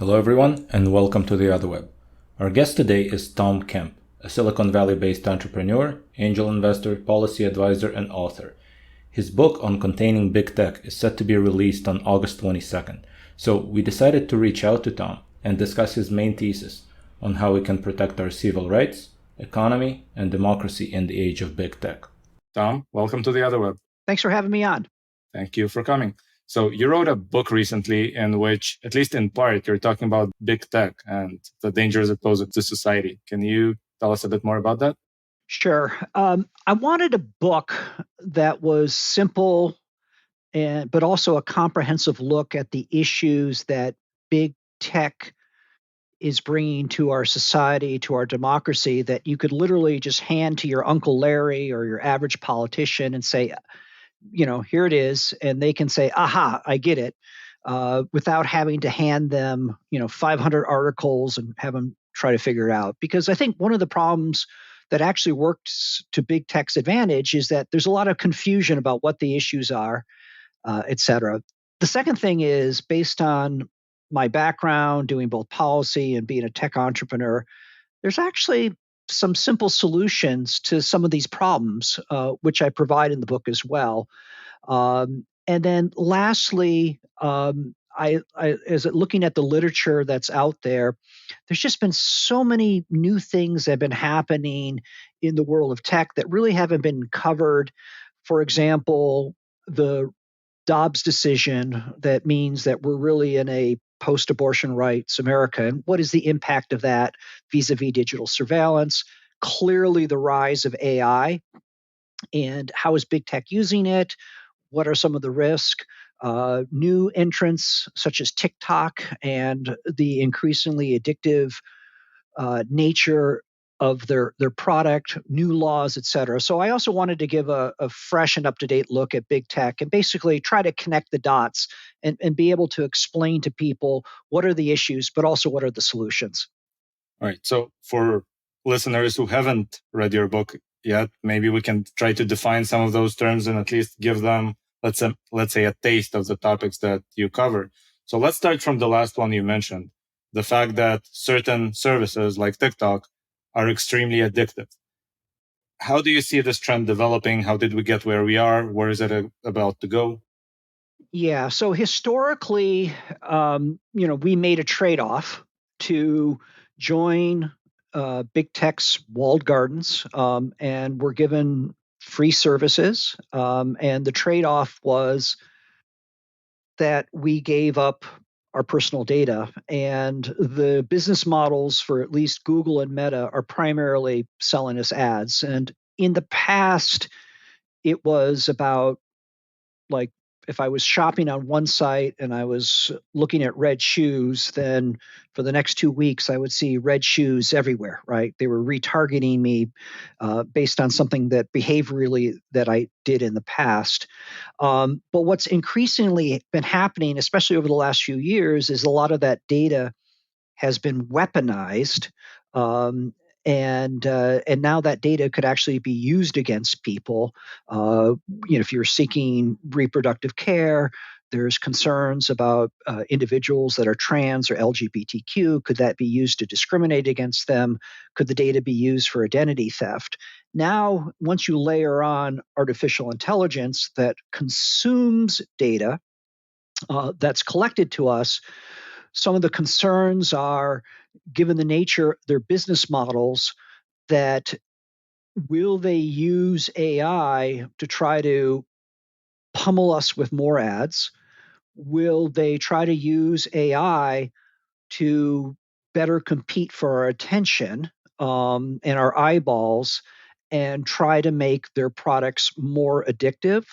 Hello everyone, and welcome to the Otherweb. Our guest today is Tom Kemp, a Silicon Valley-based entrepreneur, angel investor, policy advisor, and author. His book on containing big tech is set to be released on August 22nd, so we decided to reach out to Tom and discuss his main thesis on how we can protect our civil rights, economy, and democracy in the age of big tech. Tom, welcome to the Otherweb. Thanks for having me on. Thank you for coming. So you wrote a book recently in which, at least in part, you're talking about big tech and the dangers it poses to society. Can you tell us a bit more about that? Sure. I wanted a book that was simple, but also a comprehensive look at the issues that big tech is bringing to our society, to our democracy, that you could literally just hand to your Uncle Larry or your average politician and say, here it is. And they can say, aha, I get it, without having to hand them, 500 articles and have them try to figure it out. Because I think one of the problems that actually works to big tech's advantage is that there's a lot of confusion about what the issues are, et cetera. The second thing is, based on my background doing both policy and being a tech entrepreneur, there's actually some simple solutions to some of these problems, which I provide in the book as well. And then lastly, as looking at the literature that's out there, there's just been so many new things that have been happening in the world of tech that really haven't been covered. For example, the Dobbs decision that means that we're really in a post-abortion rights America. And what is the impact of that vis-a-vis digital surveillance? Clearly the rise of AI, and how is big tech using it? What are some of the risks? New entrants such as TikTok and the increasingly addictive nature of their product, new laws, et cetera. So I also wanted to give a fresh and up-to-date look at big tech and basically try to connect the dots and be able to explain to people what are the issues, but also what are the solutions. All right. So for listeners who haven't read your book yet, maybe we can try to define some of those terms and at least give them, let's say, a taste of the topics that you cover. So let's start from the last one you mentioned, the fact that certain services like TikTok are extremely addictive. How do you see this trend developing? How did we get where we are? Where is it about to go? Yeah. So historically, we made a trade-off to join big tech's walled gardens, and we're given free services. And the trade-off was that we gave up our personal data, and the business models for at least Google and Meta are primarily selling us ads. And in the past, it was about, like, if I was shopping on one site and I was looking at red shoes, then for the next 2 weeks, I would see red shoes everywhere, right? They were retargeting me based on something that behaviorally that I did in the past. But what's increasingly been happening, especially over the last few years, is a lot of that data has been weaponized. And now that data could actually be used against people. If you're seeking reproductive care, there's concerns about individuals that are trans or LGBTQ. Could that be used to discriminate against them? Could the data be used for identity theft? Now, once you layer on artificial intelligence that consumes data that's collected to us, some of the concerns are, given the nature of their business models, that will they use AI to try to pummel us with more ads? Will they try to use AI to better compete for our attention and our eyeballs and try to make their products more addictive?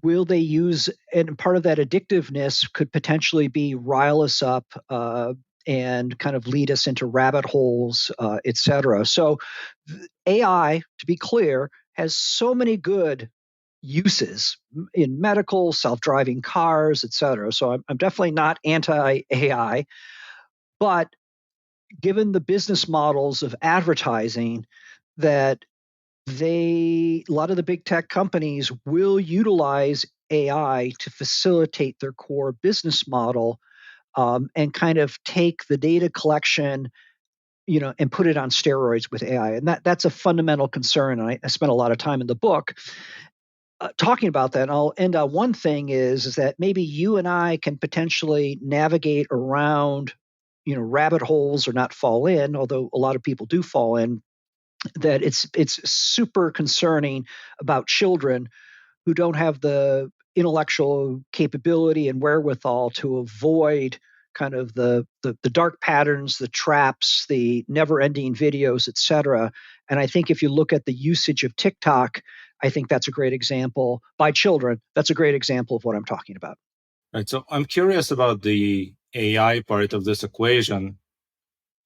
Will they use, and part of that addictiveness could potentially be rile us up and kind of lead us into rabbit holes, et cetera. So AI, to be clear, has so many good uses in medical, self-driving cars, et cetera. So I'm definitely not anti-AI, but given the business models of advertising, that a lot of the big tech companies will utilize AI to facilitate their core business model. and kind of take the data collection, and put it on steroids with AI. And that's a fundamental concern. And I spent a lot of time in the book talking about that. And I'll end on one thing is that maybe you and I can potentially navigate around, rabbit holes or not fall in, although a lot of people do fall in, that it's super concerning about children who don't have the intellectual capability and wherewithal to avoid kind of the dark patterns, the traps, the never-ending videos, et cetera. And I think if you look at the usage of TikTok, I think that's a great example by children. That's a great example of what I'm talking about. Right. So I'm curious about the AI part of this equation.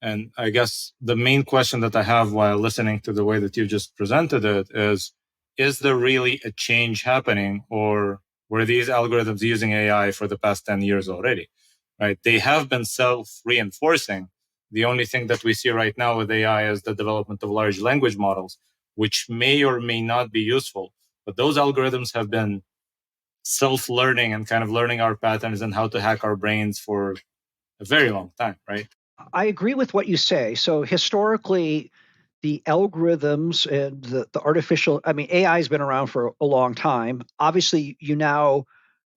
And I guess the main question that I have while listening to the way that you just presented it is there really a change happening, or were these algorithms using AI for the past 10 years already? Right? They have been self-reinforcing. The only thing that we see right now with AI is the development of large language models, which may or may not be useful. But those algorithms have been self-learning and kind of learning our patterns and how to hack our brains for a very long time, right? I agree with what you say. So historically, the algorithms and the artificial, AI has been around for a long time. Obviously, you now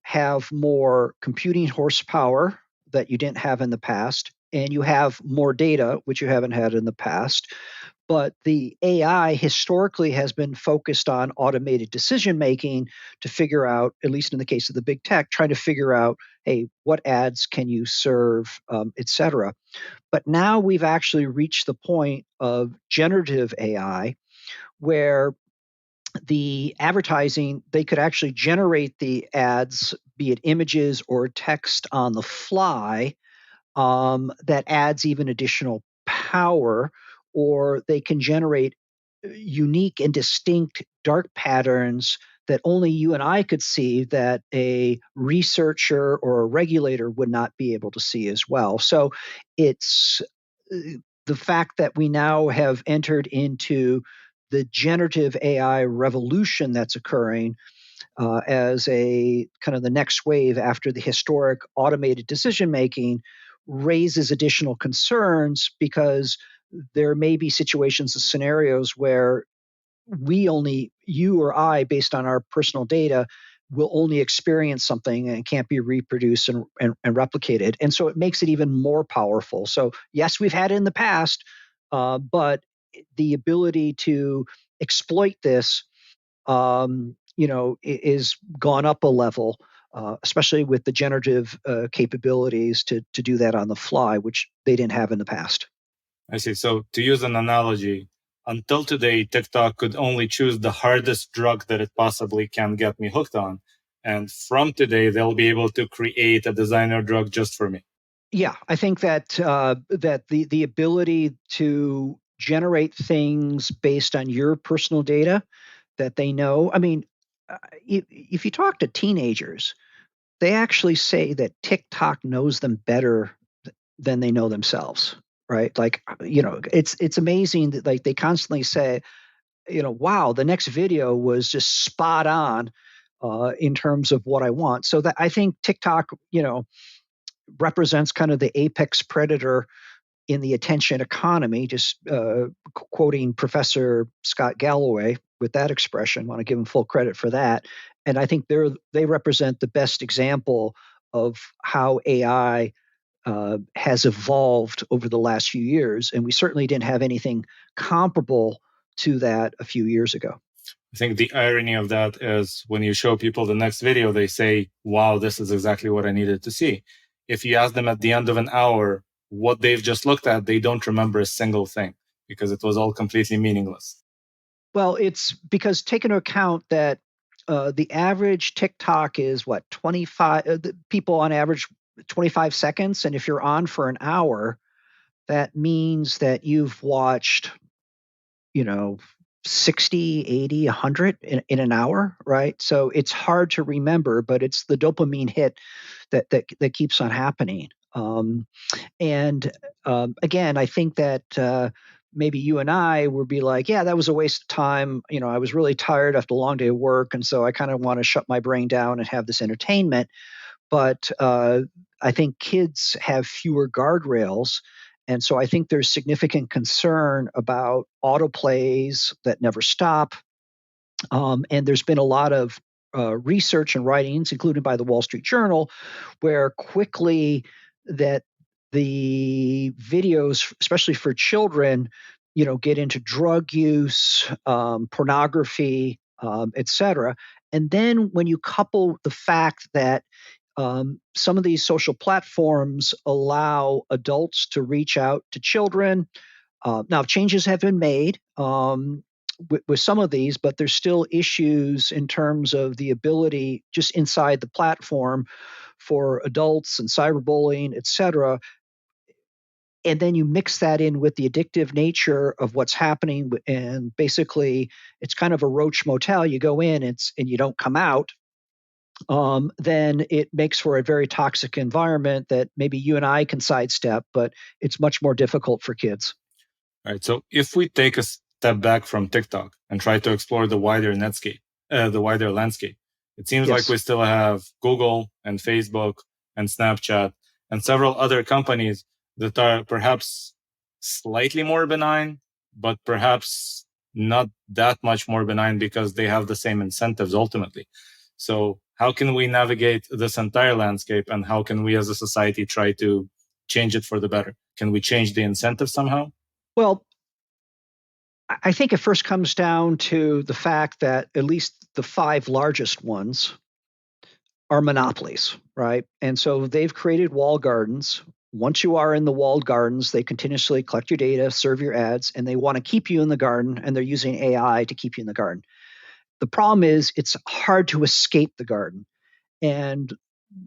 have more computing horsepower that you didn't have in the past, and you have more data, which you haven't had in the past. But the AI historically has been focused on automated decision making to figure out, at least in the case of the big tech, trying to figure out, hey, what ads can you serve, et cetera. But now we've actually reached the point of generative AI where the advertising, they could actually generate the ads, be it images or text on the fly, that adds even additional power, or they can generate unique and distinct dark patterns that only you and I could see, that a researcher or a regulator would not be able to see as well. So it's the fact that we now have entered into the generative AI revolution that's occurring as a kind of the next wave after the historic automated decision making raises additional concerns, because there may be situations and scenarios where you or I, based on our personal data, will only experience something and can't be reproduced and replicated. And so it makes it even more powerful. So yes, we've had it in the past, but the ability to exploit this, is gone up a level, especially with the generative capabilities to do that on the fly, which they didn't have in the past. I see. So to use an analogy, until today, TikTok could only choose the hardest drug that it possibly can get me hooked on. And from today, they'll be able to create a designer drug just for me. Yeah, I think that that the ability to generate things based on your personal data that they know. If you talk to teenagers, they actually say that TikTok knows them better than they know themselves, right? Like, it's amazing that, like, they constantly say, wow, the next video was just spot on in terms of what I want. So that I think TikTok, represents kind of the apex predator in the attention economy, just quoting Professor Scott Galloway with that expression. I want to give him full credit for that. And I think they represent the best example of how AI has evolved over the last few years. And we certainly didn't have anything comparable to that a few years ago. I think the irony of that is when you show people the next video, they say, wow, this is exactly what I needed to see. If you ask them at the end of an hour what they've just looked at, they don't remember a single thing because it was all completely meaningless. Well, it's because take into account that the average TikTok is what, 25 people on average 25 seconds. And if you're on for an hour, that means that you've watched, 60, 80, 100 in an hour, right? So it's hard to remember, but it's the dopamine hit that keeps on happening. And again, I think that maybe you and I would be like, yeah, that was a waste of time. I was really tired after a long day of work. And so I kind of want to shut my brain down and have this entertainment. but I think kids have fewer guardrails. And so I think there's significant concern about autoplays that never stop. And there's been a lot of research and writings, including by the Wall Street Journal, where quickly that the videos, especially for children, get into drug use, pornography, etc. And then when you couple the fact that some of these social platforms allow adults to reach out to children. Now, changes have been made with some of these, but there's still issues in terms of the ability just inside the platform for adults and cyberbullying, et cetera. And then you mix that in with the addictive nature of what's happening. And basically, it's kind of a roach motel. You go in and you don't come out. Then it makes for a very toxic environment that maybe you and I can sidestep, but it's much more difficult for kids. All right. So if we take a step back from TikTok and try to explore the wider landscape, it seems like we still have Google and Facebook and Snapchat and several other companies that are perhaps slightly more benign, but perhaps not that much more benign because they have the same incentives ultimately. So how can we navigate this entire landscape, and how can we as a society try to change it for the better? Can we change the incentive somehow? Well, I think it first comes down to the fact that at least the 5 largest ones are monopolies, right? And so they've created walled gardens. Once you are in the walled gardens, they continuously collect your data, serve your ads, and they want to keep you in the garden, and they're using AI to keep you in the garden. The problem is it's hard to escape the garden. And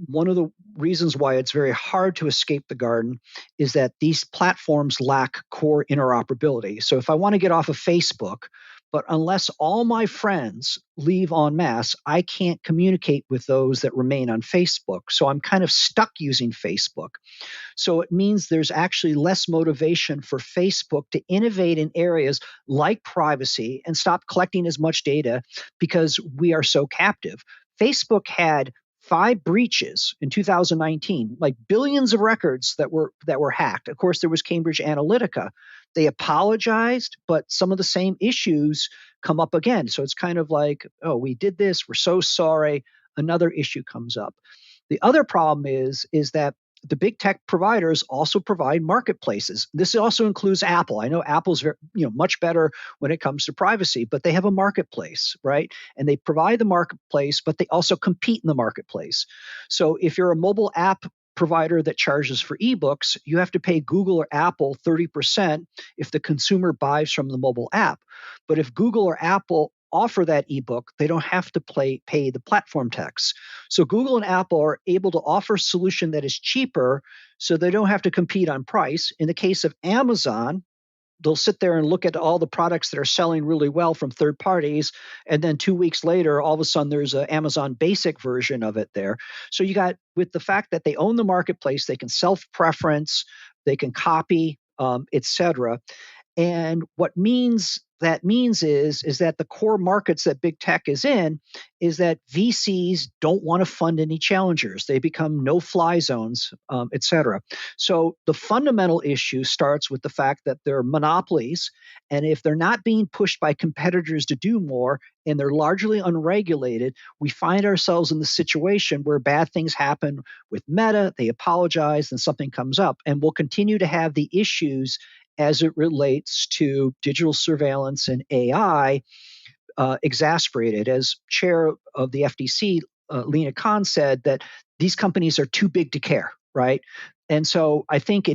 one of the reasons why it's very hard to escape the garden is that these platforms lack core interoperability. So if I want to get off of Facebook, but unless all my friends leave en masse, I can't communicate with those that remain on Facebook. So I'm kind of stuck using Facebook. So it means there's actually less motivation for Facebook to innovate in areas like privacy and stop collecting as much data because we are so captive. Facebook had 5 breaches in 2019, like billions of records that were hacked. Of course, there was Cambridge Analytica. They apologized, but some of the same issues come up again. So it's kind of like, oh, we did this, we're so sorry. Another issue comes up. The other problem is that the big tech providers also provide marketplaces. This also includes Apple. I know Apple's much better when it comes to privacy, but they have a marketplace, right? And they provide the marketplace, but they also compete in the marketplace. So if you're a mobile app provider that charges for ebooks, you have to pay Google or Apple 30% if the consumer buys from the mobile app. But if Google or Apple offer that ebook, they don't have to pay the platform tax. So Google and Apple are able to offer a solution that is cheaper, so they don't have to compete on price. In the case of Amazon, they'll sit there and look at all the products that are selling really well from third parties, and then 2 weeks later, all of a sudden, there's an Amazon basic version of it there. So you got, with the fact that they own the marketplace, they can self-preference, they can copy, etc. And what that means is that the core markets that big tech is in is that VCs don't want to fund any challengers. They become no-fly zones, et cetera. So the fundamental issue starts with the fact that they're monopolies, and if they're not being pushed by competitors to do more, and they're largely unregulated, we find ourselves in the situation where bad things happen with Meta, they apologize, and something comes up. And we'll continue to have the issues as it relates to digital surveillance and AI exasperated. As chair of the FTC, Lena Khan said that these companies are too big to care, right? And so I think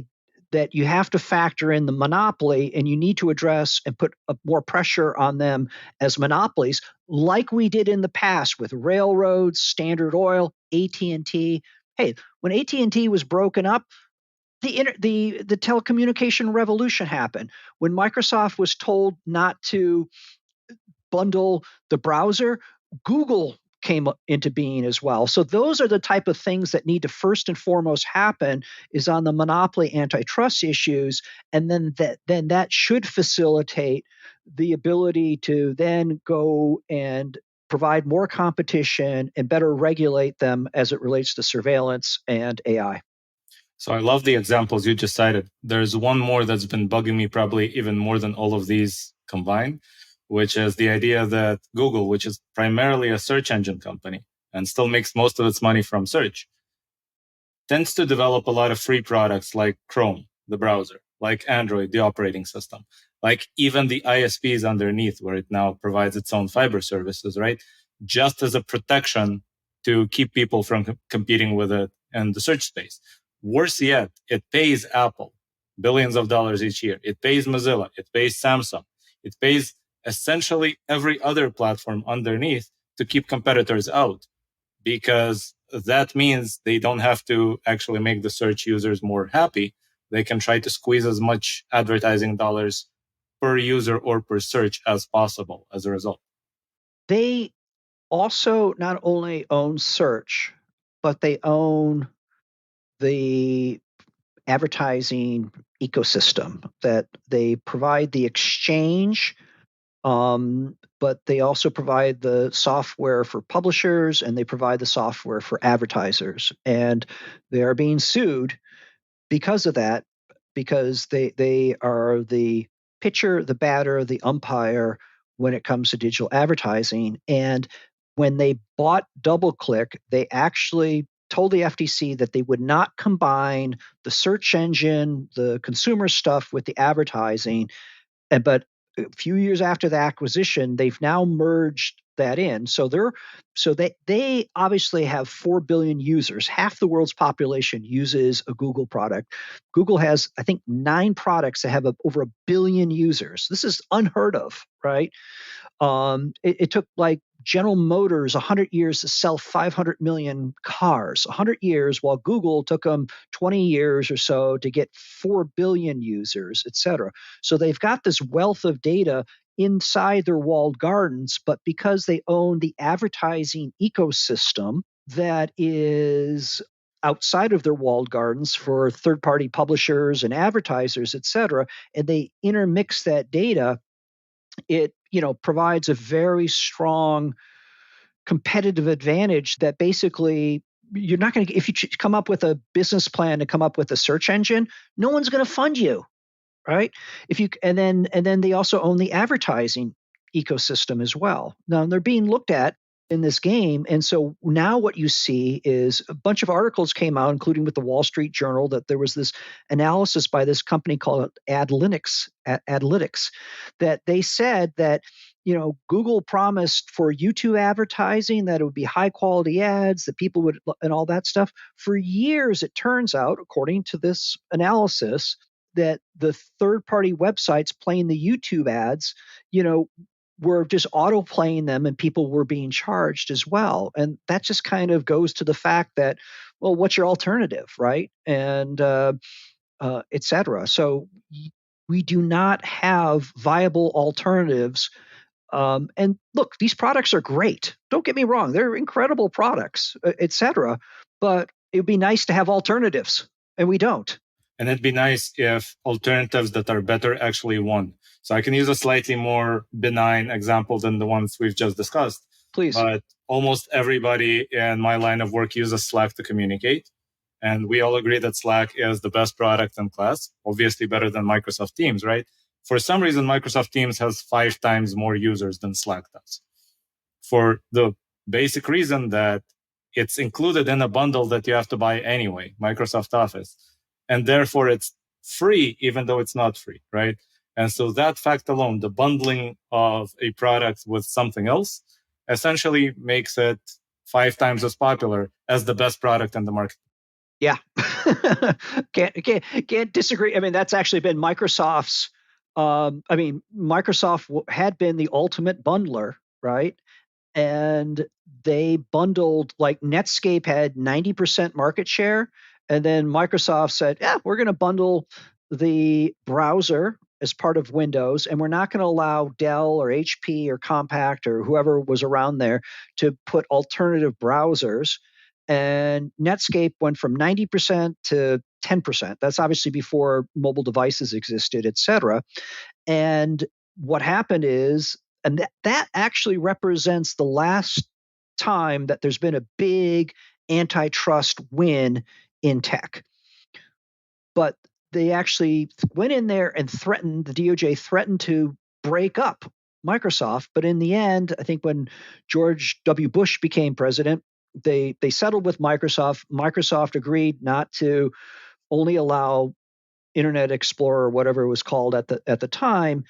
that you have to factor in the monopoly, and you need to address and put more pressure on them as monopolies, like we did in the past with railroads, Standard Oil, AT&T. Hey, when AT&T was broken up, the telecommunication revolution happened. When Microsoft was told not to bundle the browser, Google came into being as well. So those are the type of things that need to first and foremost happen, is on the monopoly antitrust issues, and then that should facilitate the ability to then go and provide more competition and better regulate them as it relates to surveillance and AI. So I love the examples you just cited. There's one more that's been bugging me probably even more than all of these combined, which is the idea that Google, which is primarily a search engine company and still makes most of its money from search, tends to develop a lot of free products like Chrome, the browser, like Android, the operating system, like even the ISPs underneath, where it now provides its own fiber services, right? Just as a protection to keep people from competing with it in the search space. Worse yet, it pays Apple billions of dollars each year. It pays Mozilla. It pays Samsung. It pays essentially every other platform underneath to keep competitors out, because that means they don't have to actually make the search users more happy. They can try to squeeze as much advertising dollars per user or per search as possible as a result. They also not only own search, but they own the advertising ecosystem, that they provide the exchange, but they also provide the software for publishers and they provide the software for advertisers. And they are being sued because of that, because they are the pitcher, the batter, the umpire when it comes to digital advertising. And when they bought DoubleClick, they actually told the FTC that they would not combine the search engine, the consumer stuff with the advertising. But a few years after the acquisition, they've now merged that in. So they obviously have 4 billion users. Half the world's population uses a Google product. Google has, I think, 9 products that have over a billion users. This is unheard of, right? It took like General Motors 100 years to sell 500 million cars, 100 years, while Google took them 20 years or so to get 4 billion users, et cetera. So they've got this wealth of data inside their walled gardens, but because they own the advertising ecosystem that is outside of their walled gardens for third-party publishers and advertisers, et cetera, and they intermix that data, it provides a very strong competitive advantage that basically you're not going to, if you come up with a business plan to come up with a search engine, no one's going to fund you, right? If you and then they also own the advertising ecosystem as well. Now they're being looked at in this game, and so now what you see is a bunch of articles came out, including with the Wall Street Journal, that there was this analysis by this company called Adlytics, that they said that Google promised for YouTube advertising that it would be high quality ads, that people would, and all that stuff. For years, it turns out, according to this analysis, that the third-party websites playing the YouTube ads, were just auto playing them and people were being charged as well. And that just kind of goes to the fact that, well, what's your alternative, right? And et cetera. So we do not have viable alternatives. And look, these products are great. Don't get me wrong. They're incredible products, et cetera. But it would be nice to have alternatives, and we don't. And it'd be nice if alternatives that are better actually won. So I can use a slightly more benign example than the ones we've just discussed. Please. But almost everybody in my line of work uses Slack to communicate. And we all agree that Slack is the best product in class, obviously better than Microsoft Teams, right? For some reason, Microsoft Teams has 5 times more users than Slack does. For the basic reason that it's included in a bundle that you have to buy anyway, Microsoft Office. And therefore, it's free, even though it's not free, right? And so that fact alone, the bundling of a product with something else, essentially makes it 5 times as popular as the best product in the market. Yeah, can't disagree. I mean, that's actually been Microsoft's. Microsoft had been the ultimate bundler, right? And they bundled, like Netscape had 90% market share. And then Microsoft said, yeah, we're going to bundle the browser as part of Windows, and we're not going to allow Dell or HP or Compaq or whoever was around there to put alternative browsers. And Netscape went from 90% to 10%. That's obviously before mobile devices existed, et cetera. And what happened is And that actually represents the last time that there's been a big antitrust win in tech. But they actually went in there and threatened, the DOJ threatened to break up Microsoft. But in the end, I think when George W. Bush became president, they settled with Microsoft. Microsoft agreed not to only allow Internet Explorer, whatever it was called at the time,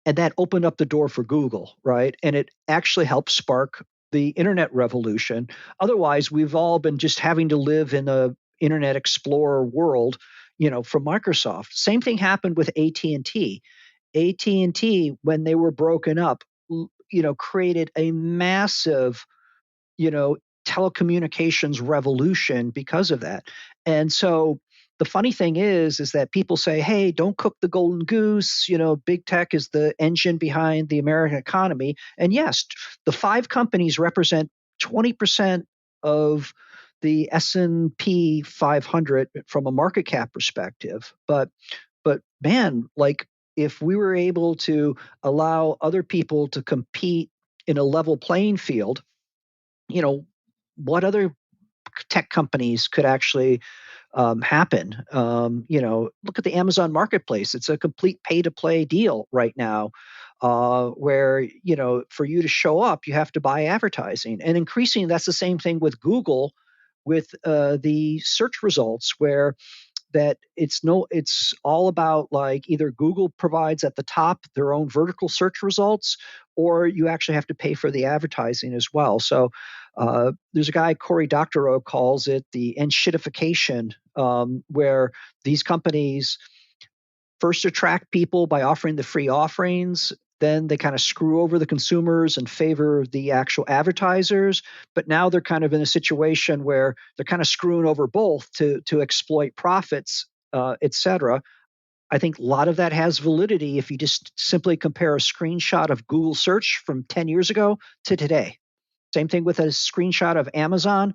and that opened up the door for Google, right? And it actually helped spark the internet revolution. Otherwise, we've all been just having to live in a Internet Explorer world, from Microsoft. Same thing happened with AT&T. AT&T, when they were broken up, created a massive, you know, telecommunications revolution because of that. And so the funny thing is that people say, hey, don't cook the golden goose. Big tech is the engine behind the American economy. And yes, the five companies represent 20% of the S&P 500 from a market cap perspective. But man, like, if we were able to allow other people to compete in a level playing field, you know, what other tech companies could actually happen? Look at the Amazon Marketplace. It's a complete pay-to-play deal right now, where for you to show up, you have to buy advertising. And increasingly, that's the same thing with Google, with the search results, where that it's all about, like, either Google provides at the top their own vertical search results, or you actually have to pay for the advertising as well. So there's a guy, Cory Doctorow, calls it the enshittification, where these companies first attract people by offering the free offerings. Then they kind of screw over the consumers in favor of the actual advertisers. But now they're kind of in a situation where they're kind of screwing over both to exploit profits, et cetera. I think a lot of that has validity if you just simply compare a screenshot of Google search from 10 years ago to today. Same thing with a screenshot of Amazon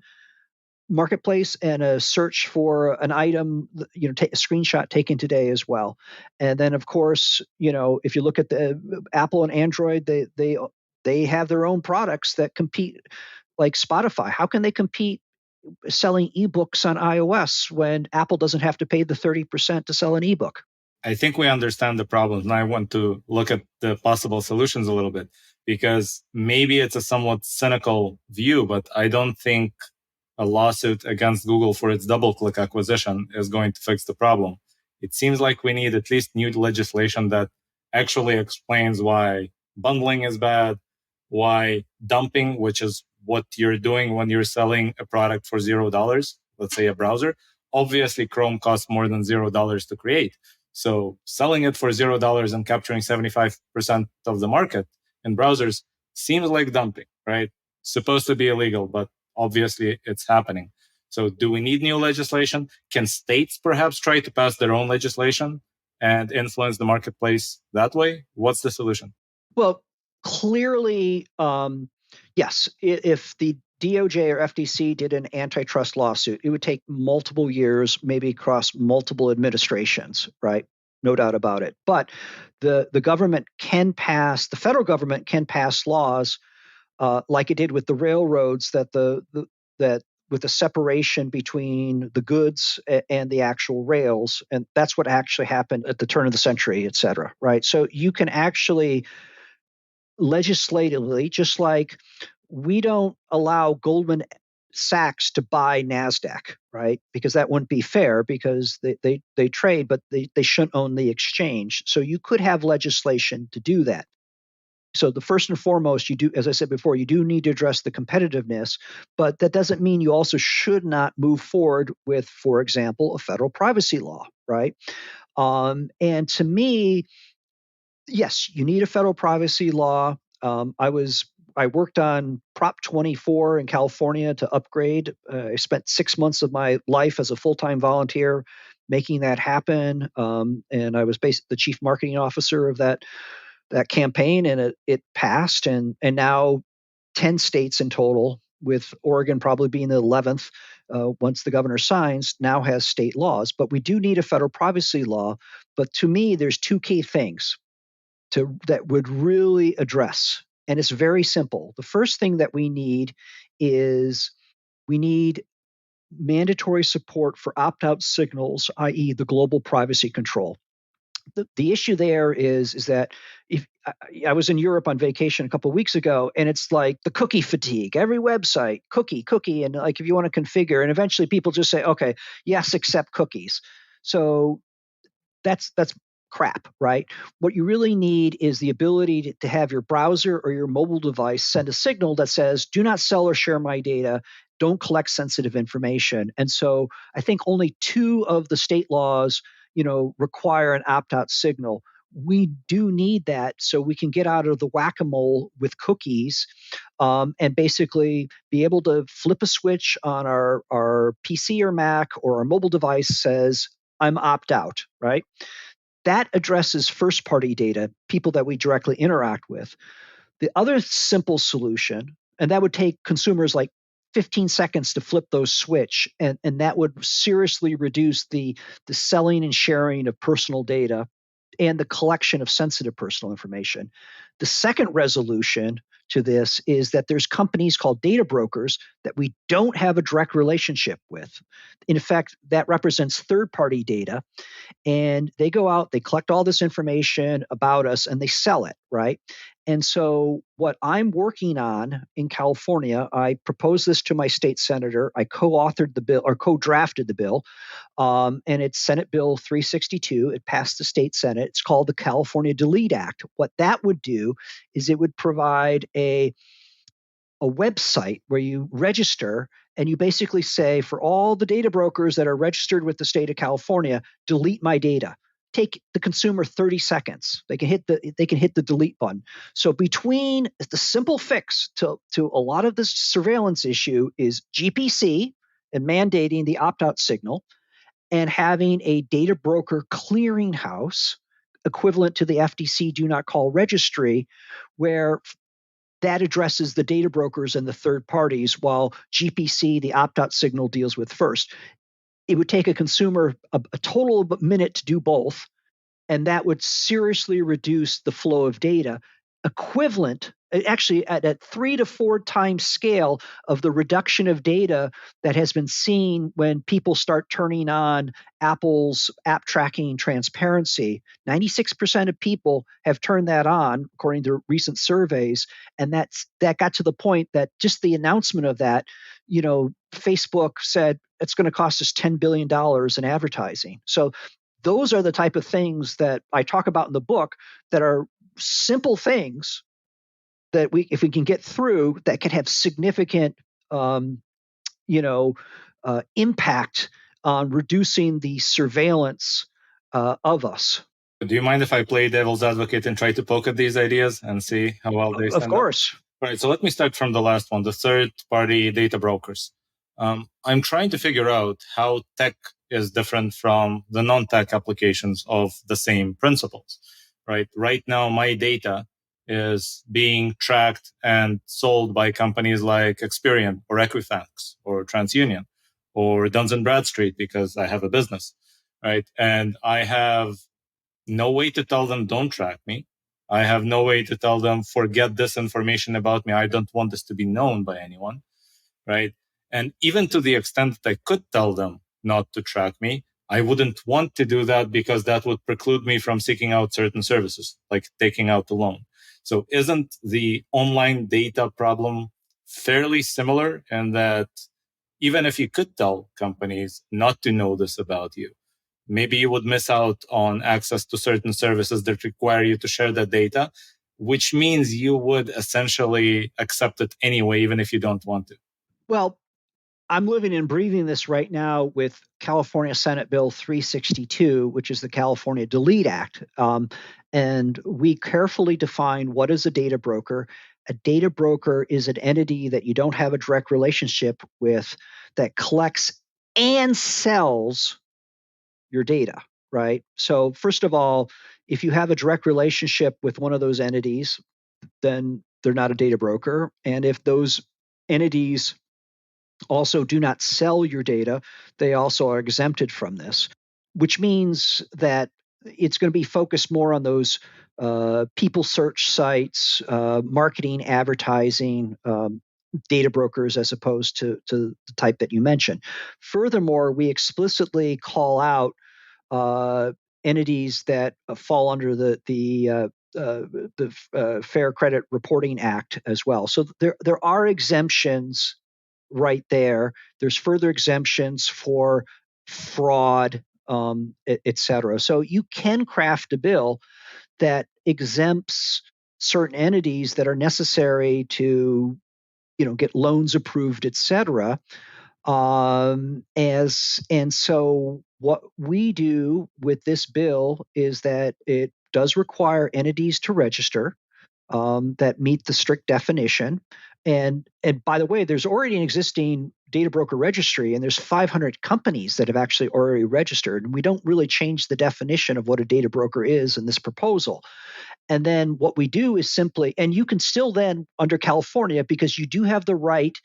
Marketplace and a search for an item, take a screenshot taken today as well. And then, of course, if you look at the Apple and Android, they have their own products that compete, like Spotify. How can they compete selling ebooks on iOS when Apple doesn't have to pay the 30% to sell an ebook? I think we understand the problems. Now I want to look at the possible solutions a little bit, because maybe it's a somewhat cynical view, but I don't think a lawsuit against Google for its DoubleClick acquisition is going to fix the problem. It seems like we need at least new legislation that actually explains why bundling is bad, why dumping, which is what you're doing when you're selling a product for $0, let's say a browser. Obviously, Chrome costs more than $0 to create. So selling it for $0 and capturing 75% of the market in browsers seems like dumping, right? Supposed to be illegal, but obviously it's happening. So do we need new legislation? Can states perhaps try to pass their own legislation and influence the marketplace that way? What's the solution? Well, clearly, yes. If the DOJ or FTC did an antitrust lawsuit, it would take multiple years, maybe across multiple administrations, right? No doubt about it. But the federal government can pass laws, like it did with the railroads, that with the separation between the goods and the actual rails. And that's what actually happened at the turn of the century, et cetera, right? So you can actually legislatively, just like we don't allow Goldman Sachs to buy NASDAQ, right? Because that wouldn't be fair, because they trade, but they shouldn't own the exchange. So you could have legislation to do that. So the first and foremost, you do, as I said before, you do need to address the competitiveness, but that doesn't mean you also should not move forward with, for example, a federal privacy law, right? And to me, yes, you need a federal privacy law. I worked on Prop 24 in California to upgrade. I spent 6 months of my life as a full-time volunteer making that happen, and I was basically the chief marketing officer of that campaign, and it passed. And now 10 states in total, with Oregon probably being the 11th, once the governor signs, now has state laws. But we do need a federal privacy law. But to me, there's two key things. that would really address. And it's very simple. The first thing that we need is we need mandatory support for opt-out signals, i.e., the global privacy control. The issue there is that if I was in Europe on vacation a couple of weeks ago, and it's like the cookie fatigue. Every website, cookie, and like if you want to configure, and eventually people just say, okay, yes, accept cookies. So that's crap, right? What you really need is the ability to have your browser or your mobile device send a signal that says, do not sell or share my data, don't collect sensitive information. And so I think only 2 of the state laws, require an opt-out signal. We do need that so we can get out of the whack-a-mole with cookies, and basically be able to flip a switch on our PC or Mac or our mobile device says, I'm opt-out, right? That addresses first-party data, people that we directly interact with. The other simple solution, and that would take consumers like 15 seconds to flip those switch, and that would seriously reduce the selling and sharing of personal data and the collection of sensitive personal information. The second resolution to this is that there's companies called data brokers that we don't have a direct relationship with. In effect, that represents third-party data, and they go out, they collect all this information about us, and they sell it, right? And so what I'm working on in California, I proposed this to my state senator. I co-authored the bill or co-drafted the bill, and it's Senate Bill 362. It passed the state Senate. It's called the California Delete Act. What that would do is it would provide a website where you register and you basically say, for all the data brokers that are registered with the state of California, delete my data. Take the consumer 30 seconds. They can hit the delete button. So between the simple fix to a lot of this surveillance issue is GPC and mandating the opt-out signal, and having a data broker clearinghouse equivalent to the FTC do not call registry, where that addresses the data brokers and the third parties, while GPC, the opt-out signal, deals with first. It would take a consumer a total of a minute to do both, and that would seriously reduce the flow of data, equivalent, actually at a 3 to 4 times scale of the reduction of data that has been seen when people start turning on Apple's app tracking transparency. 96% of people have turned that on, according to recent surveys, and that got to the point that just the announcement of that, Facebook said it's going to cost us $10 billion in advertising. So those are the type of things that I talk about in the book that are simple things that if we can get through, that could have significant, impact on reducing the surveillance of us. Do you mind if I play devil's advocate and try to poke at these ideas and see how well they stand Of course. up? All right, so let me start from the last one, the third-party data brokers. I'm trying to figure out how tech is different from the non-tech applications of the same principles, right? Right now, my data is being tracked and sold by companies like Experian or Equifax or TransUnion or Duns & Bradstreet because I have a business, right? And I have no way to tell them don't track me. I have no way to tell them forget this information about me. I don't want this to be known by anyone, right? And even to the extent that I could tell them not to track me, I wouldn't want to do that because that would preclude me from seeking out certain services, like taking out a loan. So isn't the online data problem fairly similar in that even if you could tell companies not to know this about you, maybe you would miss out on access to certain services that require you to share that data, which means you would essentially accept it anyway, even if you don't want to? Well, I'm living and breathing this right now with California Senate Bill 362, which is the California Delete Act. And we carefully define what is a data broker. A data broker is an entity that you don't have a direct relationship with that collects and sells your data, right? So first of all, if you have a direct relationship with one of those entities, then they're not a data broker. And if those entities also do not sell your data, they also are exempted from this, which means that it's going to be focused more on those people search sites, marketing, advertising, data brokers, as opposed to the type that you mentioned. Furthermore, we explicitly call out entities that fall under the Fair Credit Reporting Act as well. So there are exemptions right there. There's further exemptions for fraud, et cetera. So you can craft a bill that exempts certain entities that are necessary to, get loans approved, et cetera. And so what we do with this bill is that it does require entities to register that meet the strict definition. And by the way, there's already an existing data broker registry, and there's 500 companies that have actually already registered. And we don't really change the definition of what a data broker is in this proposal. And then what we do is simply, and you can still then, under California, because you do have the right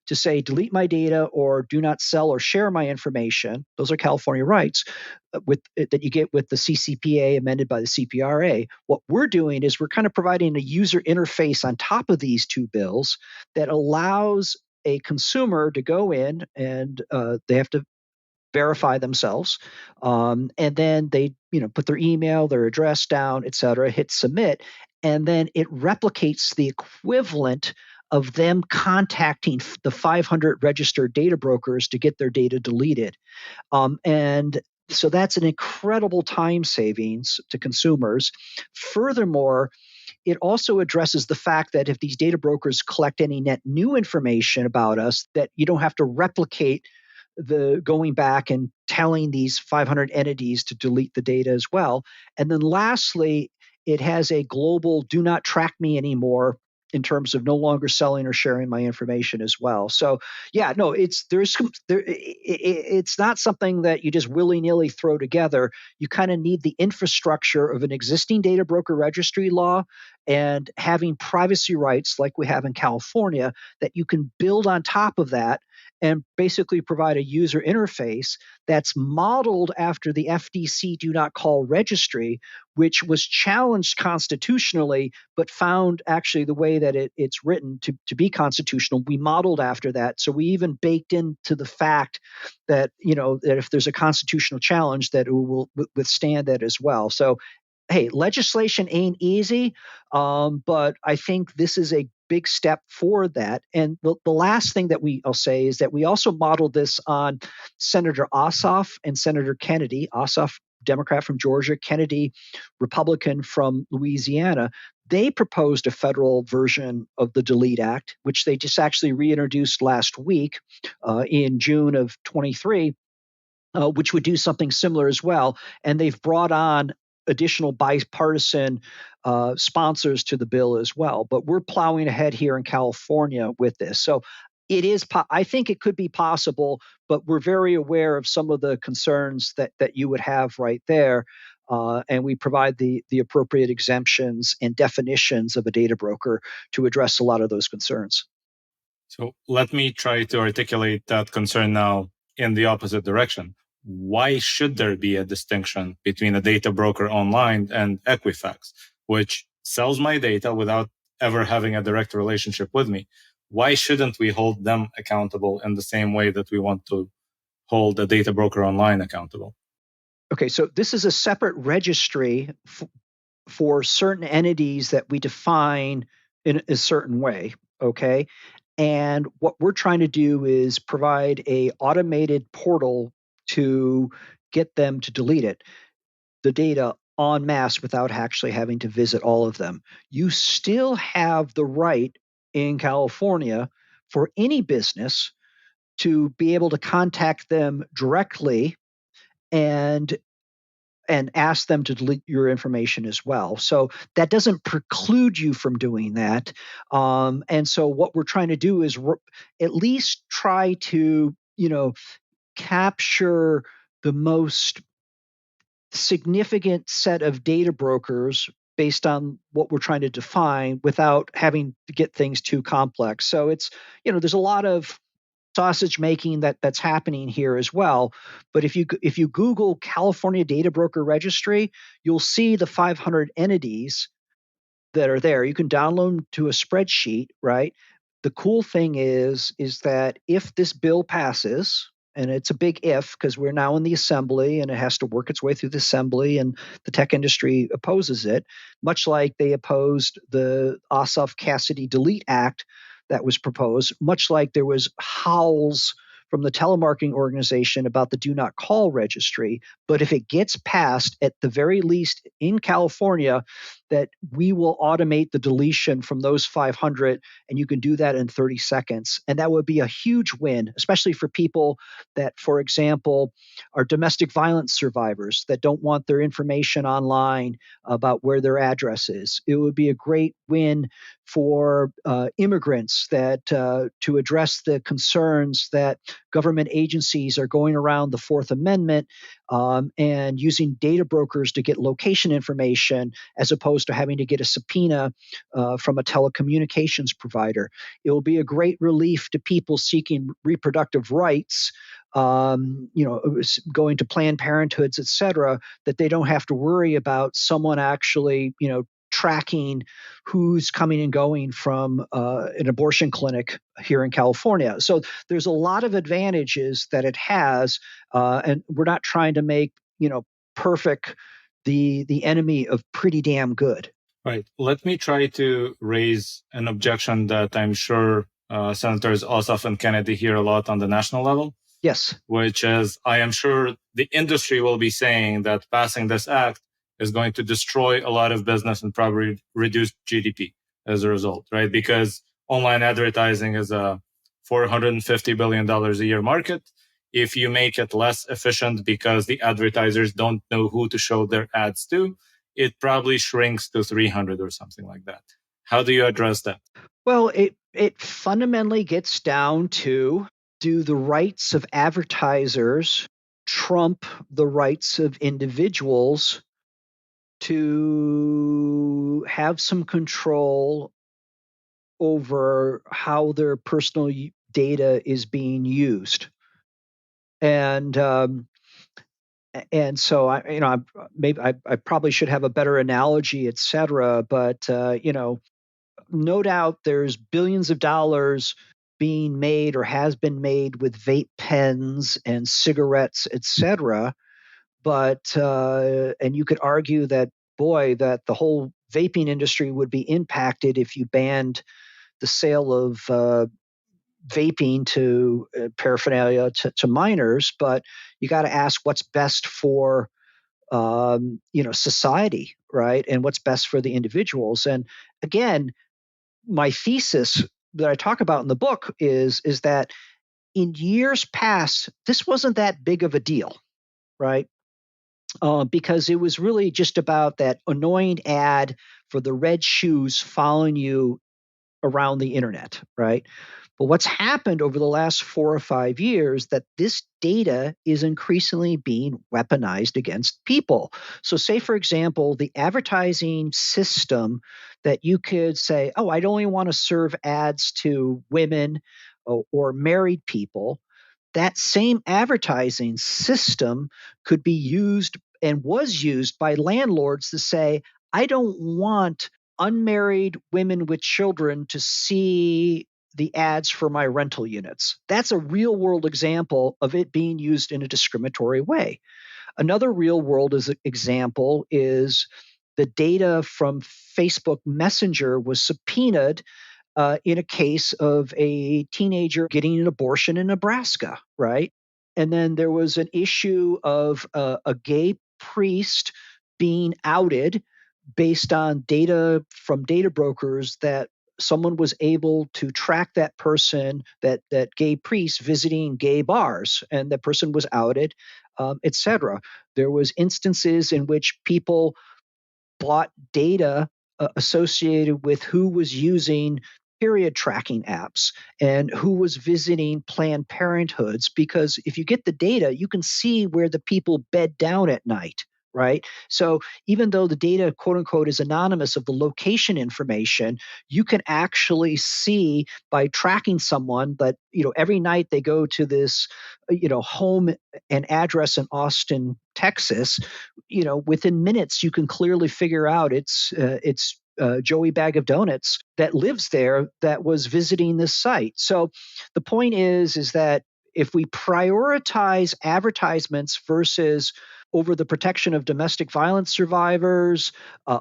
to say delete my data or do not sell or share my information. Those are California rights that you get with the CCPA amended by the CPRA. What we're doing is we're kind of providing a user interface on top of these two bills that allows a consumer to go in and they have to verify themselves, and then they put their email, their address down, et cetera, hit submit, and then it replicates the equivalent of them contacting the 500 registered data brokers to get their data deleted. And so that's an incredible time savings to consumers. Furthermore, it also addresses the fact that if these data brokers collect any net new information about us, that you don't have to replicate the going back and telling these 500 entities to delete the data as well. And then lastly, it has a global do not track me anymore in terms of no longer selling or sharing my information as well. So yeah, no, it's not something that you just willy-nilly throw together. You kind of need the infrastructure of an existing data broker registry law and having privacy rights like we have in California that you can build on top of that and basically provide a user interface that's modeled after the FDC Do Not Call registry, which was challenged constitutionally, but found actually the way that it's written to be constitutional. We modeled after that. So we even baked into the fact that, that if there's a constitutional challenge, that it will withstand that as well. So hey, legislation ain't easy, but I think this is a big step forward that. And the last thing that I'll say is that we also modeled this on Senator Ossoff and Senator Kennedy. Ossoff, Democrat from Georgia, Kennedy, Republican from Louisiana. They proposed a federal version of the Delete Act, which they just actually reintroduced last week in June of 23. Which would do something similar as well. And they've brought on additional bipartisan sponsors to the bill as well. But we're plowing ahead here in California with this. So it is. I think it could be possible, but we're very aware of some of the concerns that you would have right there. And we provide the appropriate exemptions and definitions of a data broker to address a lot of those concerns. So let me try to articulate that concern now in the opposite direction. Why should there be a distinction between a data broker online and Equifax, which sells my data without ever having a direct relationship with me? Why shouldn't we hold them accountable in the same way that we want to hold a data broker online accountable? Okay, so this is a separate registry for certain entities that we define in a certain way, okay? And what we're trying to do is provide a automated portal to get them to delete the data en masse without actually having to visit all of them. You still have the right in California for any business to be able to contact them directly and ask them to delete your information as well. So that doesn't preclude you from doing that. And so what we're trying to do is at least try to, capture the most significant set of data brokers based on what we're trying to define without having to get things too complex. So it's, there's a lot of sausage making that's happening here as well. But if you Google California Data Broker Registry, you'll see the 500 entities that are there. You can download them to a spreadsheet, right? The cool thing is that if this bill passes, and it's a big if because we're now in the assembly and it has to work its way through the assembly and the tech industry opposes it, much like they opposed the Ossoff Cassidy Delete Act that was proposed, much like there was howls from the telemarketing organization about the do not call registry. But if it gets passed, at the very least in California, that we will automate the deletion from those 500, and you can do that in 30 seconds. And that would be a huge win, especially for people that, for example, are domestic violence survivors that don't want their information online about where their address is. It would be a great win for immigrants that to address the concerns that government agencies are going around the Fourth Amendment and using data brokers to get location information as opposed to having to get a subpoena from a telecommunications provider. It will be a great relief to people seeking reproductive rights, going to Planned Parenthoods, et cetera, that they don't have to worry about someone actually, tracking who's coming and going from an abortion clinic here in California. So there's a lot of advantages that it has, and we're not trying to make perfect the enemy of pretty damn good. Right. Let me try to raise an objection that I'm sure Senators Ossoff and Kennedy hear a lot on the national level. Yes. Which is, I am sure the industry will be saying that passing this act is going to destroy a lot of business and probably reduce GDP as a result, right? Because online advertising is a $450 billion a year market. If you make it less efficient because the advertisers don't know who to show their ads to, it probably shrinks to 300 or something like that. How do you address that? Well, it fundamentally gets down to, do the rights of advertisers trump the rights of individuals to have some control over how their personal data is being used? And so I probably should have a better analogy, et cetera. But no doubt there's billions of dollars being made or has been made with vape pens and cigarettes, et cetera. But and you could argue that, boy, that the whole vaping industry would be impacted if you banned the sale of vaping to paraphernalia to minors. But you got to ask what's best for society, right? And what's best for the individuals. And again, my thesis that I talk about in the book is that in years past, this wasn't that big of a deal, right? Because it was really just about that annoying ad for the red shoes following you around the internet, right? But what's happened over the last 4 or 5 years, that this data is increasingly being weaponized against people. So say, for example, the advertising system that you could say, oh, I'd only want to serve ads to women or married people. That same advertising system could be used and was used by landlords to say, I don't want unmarried women with children to see the ads for my rental units. That's a real world example of it being used in a discriminatory way. Another real world example is the data from Facebook Messenger was subpoenaed in a case of a teenager getting an abortion in Nebraska, right? And then there was an issue of a gay priest being outed based on data from data brokers that someone was able to track that person, that gay priest visiting gay bars, and that person was outed, etc. There was instances in which people bought data associated with who was using period tracking apps and who was visiting Planned Parenthoods, because if you get the data, you can see where the people bed down at night, right? So even though the data, quote unquote, is anonymous of the location information, you can actually see by tracking someone that, every night they go to this, home and address in Austin, Texas, within minutes, you can clearly figure out it's Joey Bag of Donuts that lives there that was visiting this site. So the point is that if we prioritize advertisements versus over the protection of domestic violence survivors,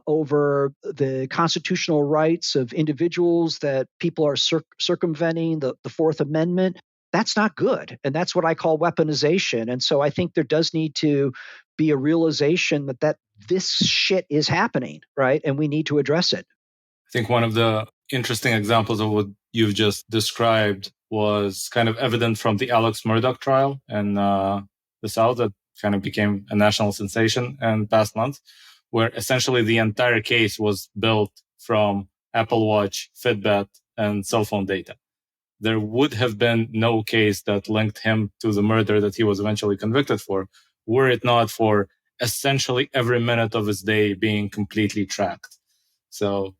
over the constitutional rights of individuals that people are circumventing the Fourth Amendment, that's not good. And that's what I call weaponization. And so I think there does need to be a realization that this shit is happening, right? And we need to address it. I think one of the interesting examples of what you've just described was kind of evident from the Alex Murdoch trial in the South that kind of became a national sensation in past months, where essentially the entire case was built from Apple Watch, Fitbit, and cell phone data. There would have been no case that linked him to the murder that he was eventually convicted for, were it not for essentially every minute of his day being completely tracked. So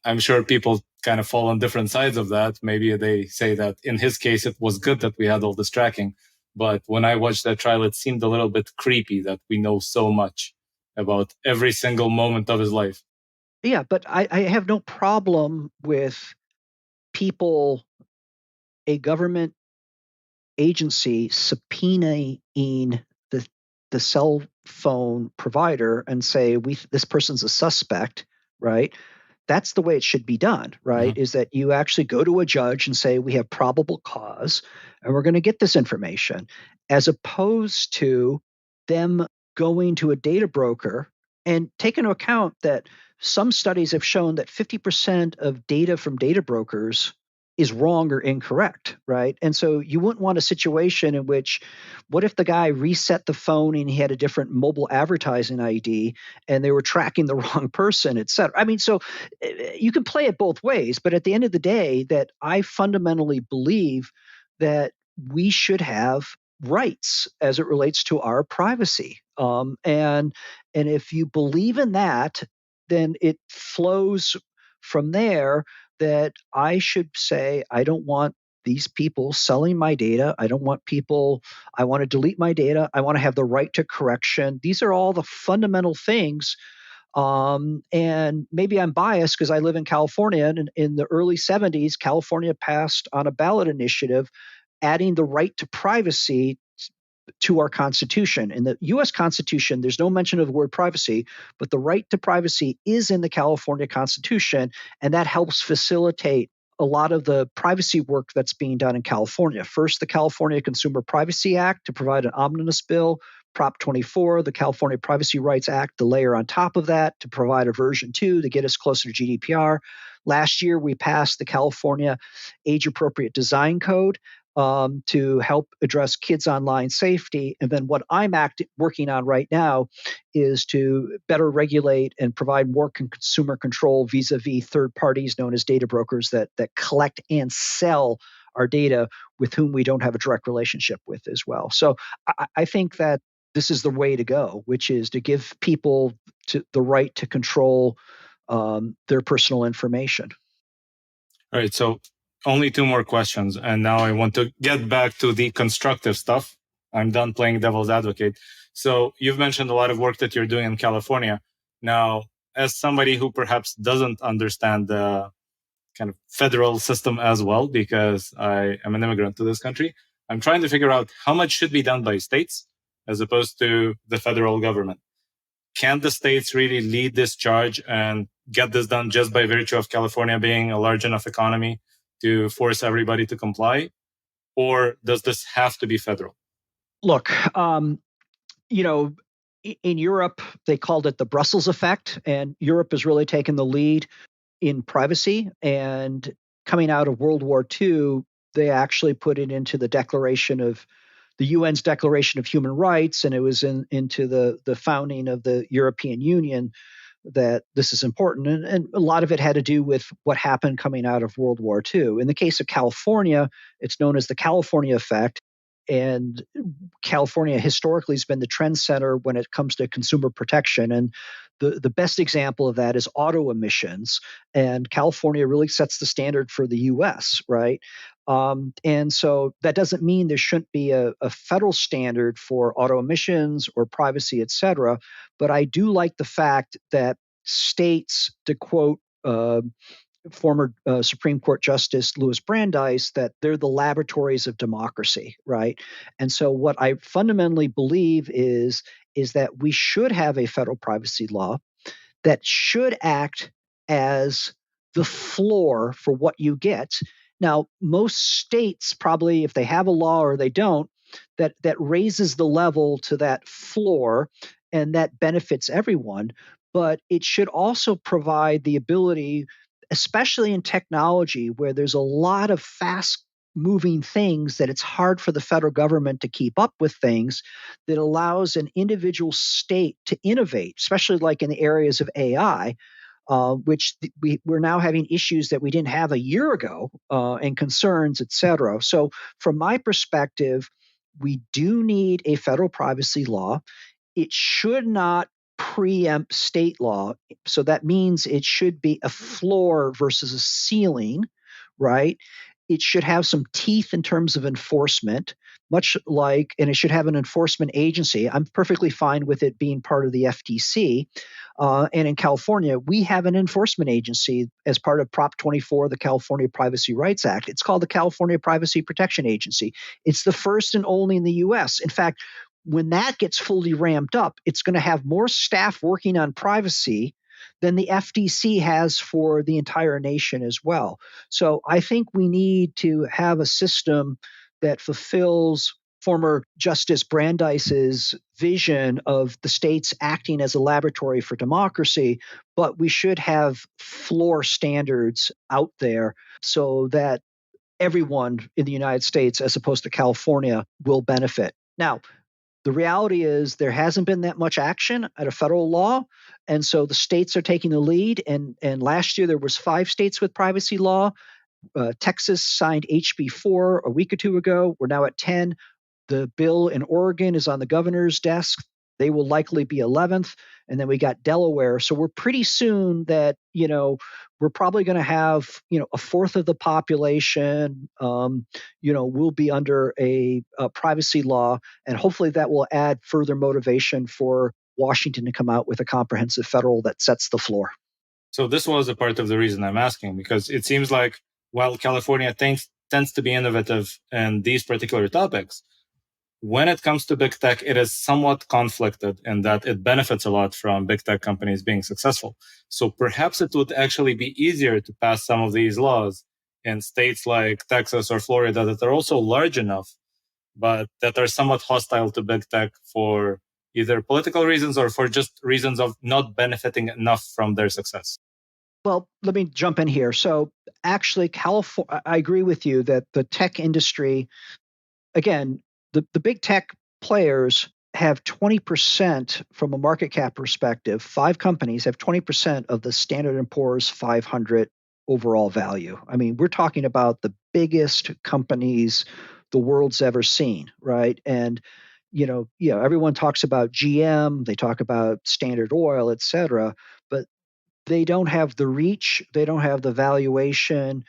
I'm sure people kind of fall on different sides of that. Maybe they say that in his case, it was good that we had all this tracking. But when I watched that trial, it seemed a little bit creepy that we know so much about every single moment of his life. Yeah, but I have no problem with people, a government agency subpoenaing the cell phone provider and say this person's a suspect, right? That's the way it should be done, right? Mm-hmm. Is that you actually go to a judge and say we have probable cause and we're going to get this information, as opposed to them going to a data broker. And take into account that some studies have shown that 50% of data from data brokers is wrong or incorrect, right? And so you wouldn't want a situation in which, what if the guy reset the phone and he had a different mobile advertising ID and they were tracking the wrong person, et cetera? I mean, so you can play it both ways, but at the end of the day, that I fundamentally believe that we should have rights as it relates to our privacy. And if you believe in that, then it flows from there that I should say, I don't want these people selling my data. I don't want people, I want to delete my data. I want to have the right to correction. These are all the fundamental things. And maybe I'm biased because I live in California, and in the early 70s, California passed on a ballot initiative adding the right to privacy to our Constitution. In the US Constitution, there's no mention of the word privacy, but the right to privacy is in the California Constitution, and that helps facilitate a lot of the privacy work that's being done in California. First, the California Consumer Privacy Act to provide an omnibus bill, Prop 24, the California Privacy Rights Act, the layer on top of that to provide a version 2 to get us closer to GDPR. Last year, we passed the California Age Appropriate Design Code to help address kids' online safety. And then what I'm working on right now is to better regulate and provide more consumer control vis-a-vis third parties known as data brokers that collect and sell our data with whom we don't have a direct relationship with as well. So I think that this is the way to go, which is to give people the right to control their personal information. All right. So only two more questions. And now I want to get back to the constructive stuff. I'm done playing devil's advocate. So you've mentioned a lot of work that you're doing in California. Now, as somebody who perhaps doesn't understand the kind of federal system as well, because I am an immigrant to this country, I'm trying to figure out how much should be done by states as opposed to the federal government. Can the states really lead this charge and get this done just by virtue of California being a large enough economy to force everybody to comply? Or does this have to be federal? Look, in Europe, they called it the Brussels effect, and Europe has really taken the lead in privacy. And coming out of World War II, they actually put it into the UN's Declaration of Human Rights, and it was into the founding of the European Union that this is important. And a lot of it had to do with what happened coming out of World War II. In the case of California, it's known as the California effect. and California historically has been the trendsetter when it comes to consumer protection. And the best example of that is auto emissions. And California really sets the standard for the US, right? And so that doesn't mean there shouldn't be a federal standard for auto emissions or privacy, et cetera. But I do like the fact that states, to quote former Supreme Court Justice Louis Brandeis, that they're the laboratories of democracy, right? And so what I fundamentally believe is that we should have a federal privacy law that should act as the floor for what you get. Now, most states probably, if they have a law or they don't, that raises the level to that floor, and that benefits everyone. But it should also provide the ability, especially in technology where there's a lot of fast moving things, that it's hard for the federal government to keep up with things, that allows an individual state to innovate, especially like in the areas of AI, which we're now having issues that we didn't have a year ago, and concerns, et cetera. So from my perspective, we do need a federal privacy law. It should not preempt state law. So that means it should be a floor versus a ceiling, right? It should have some teeth in terms of enforcement, much like, and it should have an enforcement agency. I'm perfectly fine with it being part of the FTC. And in California, we have an enforcement agency as part of Prop 24, the California Privacy Rights Act. It's called the California Privacy Protection Agency. It's the first and only in the US. In fact, when that gets fully ramped up, it's going to have more staff working on privacy than the FTC has for the entire nation as well. So I think we need to have a system that fulfills former Justice Brandeis's vision of the states acting as a laboratory for democracy, but we should have floor standards out there so that everyone in the United States, as opposed to California, will benefit. Now, the reality is there hasn't been that much action at a federal law, and so the states are taking the lead. And last year there was 5 states with privacy law. Texas signed HB4 a week or two ago. We're now at 10. The bill in Oregon is on the governor's desk. They will likely be 11th. And then we got Delaware. So we're pretty soon that, we're probably going to have, a fourth of the population, will be under a privacy law. And hopefully that will add further motivation for Washington to come out with a comprehensive federal that sets the floor. So this was a part of the reason I'm asking, because it seems like while California tends to be innovative in these particular topics, when it comes to big tech, it is somewhat conflicted in that it benefits a lot from big tech companies being successful. So perhaps it would actually be easier to pass some of these laws in states like Texas or Florida that are also large enough, but that are somewhat hostile to big tech for either political reasons or for just reasons of not benefiting enough from their success. Well, let me jump in here. So actually, California, I agree with you that the tech industry, again, the big tech players have 20% from a market cap perspective. 5 companies have 20% of the Standard & Poor's 500 overall value. I mean, we're talking about the biggest companies the world's ever seen, right? And everyone talks about GM, they talk about Standard Oil, et cetera, but they don't have the reach, they don't have the valuation,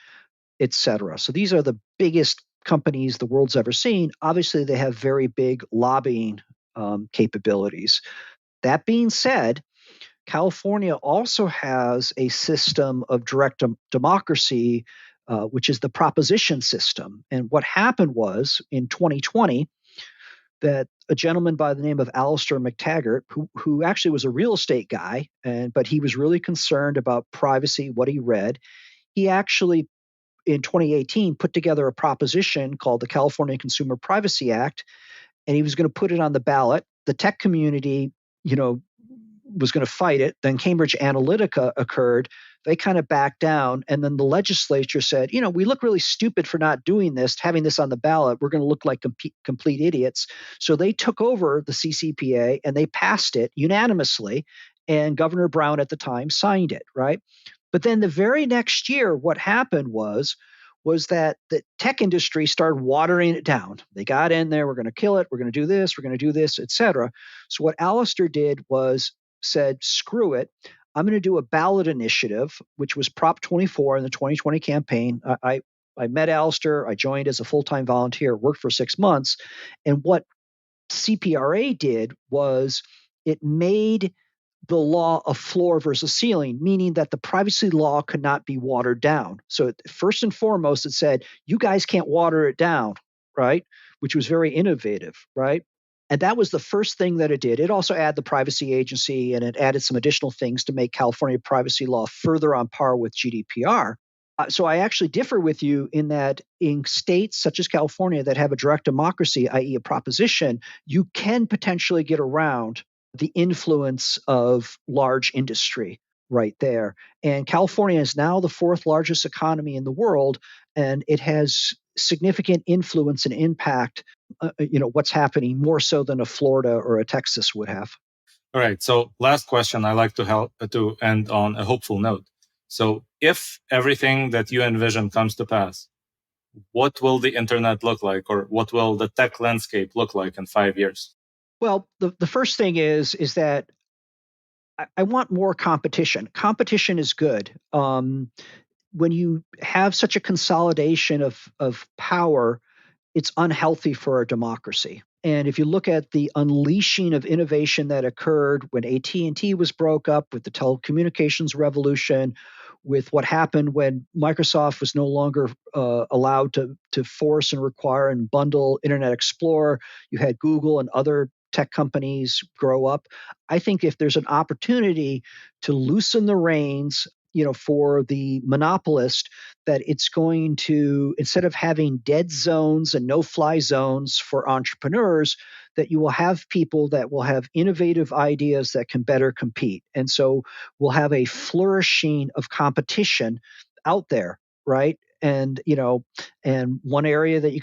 et cetera. So these are the biggest companies the world's ever seen. Obviously, they have very big lobbying capabilities. That being said, California also has a system of direct democracy, which is the proposition system. And what happened was in 2020, that a gentleman by the name of Alistair McTaggart, who actually was a real estate guy, but he was really concerned about privacy, what he read, he actually in 2018 put together a proposition called the California Consumer Privacy Act, and he was going to put it on the ballot. The tech community, was going to fight it. Then Cambridge Analytica occurred. They kind of backed down, and then the legislature said, we look really stupid for not doing this, having this on the ballot. We're going to look like complete idiots. So they took over the CCPA and they passed it unanimously, and Governor Brown at the time signed it, right? But then the very next year, what happened was was that the tech industry started watering it down. They got in there, we're going to kill it, we're going to do this, we're going to do this, etc. So what Alistair did was said, screw it. I'm going to do a ballot initiative, which was Prop 24 in the 2020 campaign. I met Alistair. I joined as a full-time volunteer, worked for 6 months. And what CPRA did was it made the law a floor versus ceiling, meaning that the privacy law could not be watered down. So first and foremost, it said, you guys can't water it down, right? Which was very innovative, right? And that was the first thing that it did. It also added the privacy agency, and it added some additional things to make California privacy law further on par with GDPR. So I actually differ with you in that in states such as California that have a direct democracy, i.e. a proposition, you can potentially get around the influence of large industry right there. And California is now the fourth largest economy in the world, and it has significant influence and impact, what's happening more so than a Florida or a Texas would have. All right. So last question, I like to end on a hopeful note. So if everything that you envision comes to pass, what will the internet look like, or what will the tech landscape look like in 5 years? Well, the first thing is that I want more competition. Competition is good. When you have such a consolidation of power, it's unhealthy for a democracy. And if you look at the unleashing of innovation that occurred when AT&T was broke up, with the telecommunications revolution, with what happened when Microsoft was no longer allowed to force and require and bundle Internet Explorer, you had Google and other tech companies grow up. I think if there's an opportunity to loosen the reins, for the monopolist, that it's going to, instead of having dead zones and no-fly zones for entrepreneurs, that you will have people that will have innovative ideas that can better compete. And so we'll have a flourishing of competition out there, right? And and one area that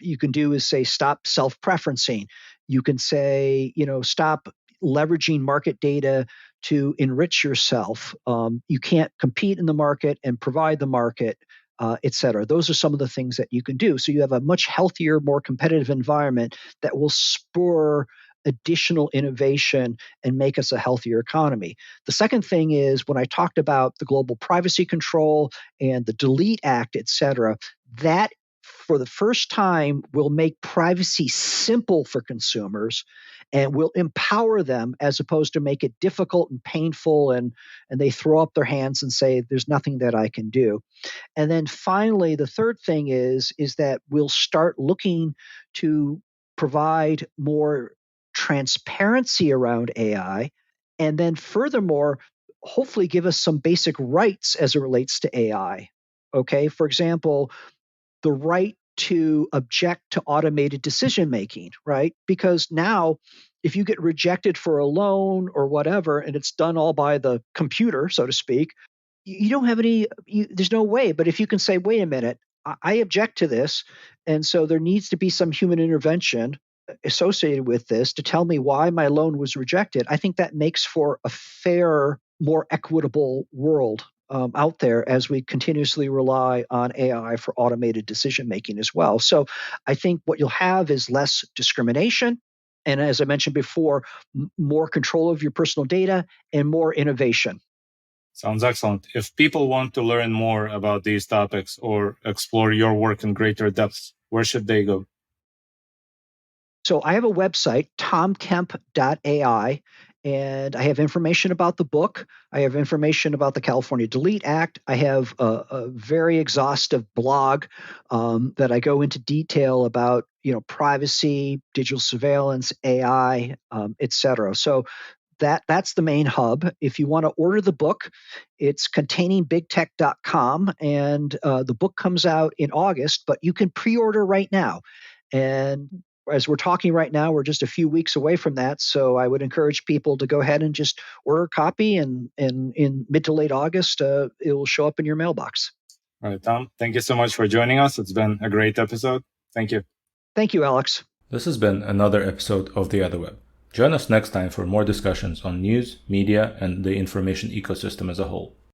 you can do is say stop self-preferencing. You can say, stop leveraging market data to enrich yourself. You can't compete in the market and provide the market, et cetera. Those are some of the things that you can do. So you have a much healthier, more competitive environment that will spur additional innovation and make us a healthier economy. The second thing is, when I talked about the global privacy control and the Delete Act, et cetera, that for the first time will make privacy simple for consumers and will empower them, as opposed to make it difficult and painful, and they throw up their hands and say, there's nothing that I can do. And then finally, the third thing is that we'll start looking to provide more transparency around AI, and then furthermore, hopefully give us some basic rights as it relates to AI. Okay, for example, the right to object to automated decision making, right? Because now, if you get rejected for a loan or whatever, and it's done all by the computer, so to speak, you don't have there's no way. But if you can say, wait a minute, I object to this, and so there needs to be some human intervention associated with this to tell me why my loan was rejected, I think that makes for a fairer, more equitable world out there, as we continuously rely on AI for automated decision making as well. So I think what you'll have is less discrimination, and as I mentioned before, more control of your personal data and more innovation. Sounds excellent. If people want to learn more about these topics or explore your work in greater depth, where should they go? So I have a website, tomkemp.ai, and I have information about the book. I have information about the California Delete Act. I have a very exhaustive blog that I go into detail about, privacy, digital surveillance, AI, et cetera. So that's the main hub. If you want to order the book, it's containingbigtech.com, and the book comes out in August, but you can pre-order right now. And as we're talking right now, we're just a few weeks away from that. So I would encourage people to go ahead and just order a copy, and in mid to late August, it will show up in your mailbox. All right, Tom, thank you so much for joining us. It's been a great episode. Thank you. Thank you, Alex. This has been another episode of the Otherweb. Join us next time for more discussions on news, media, and the information ecosystem as a whole.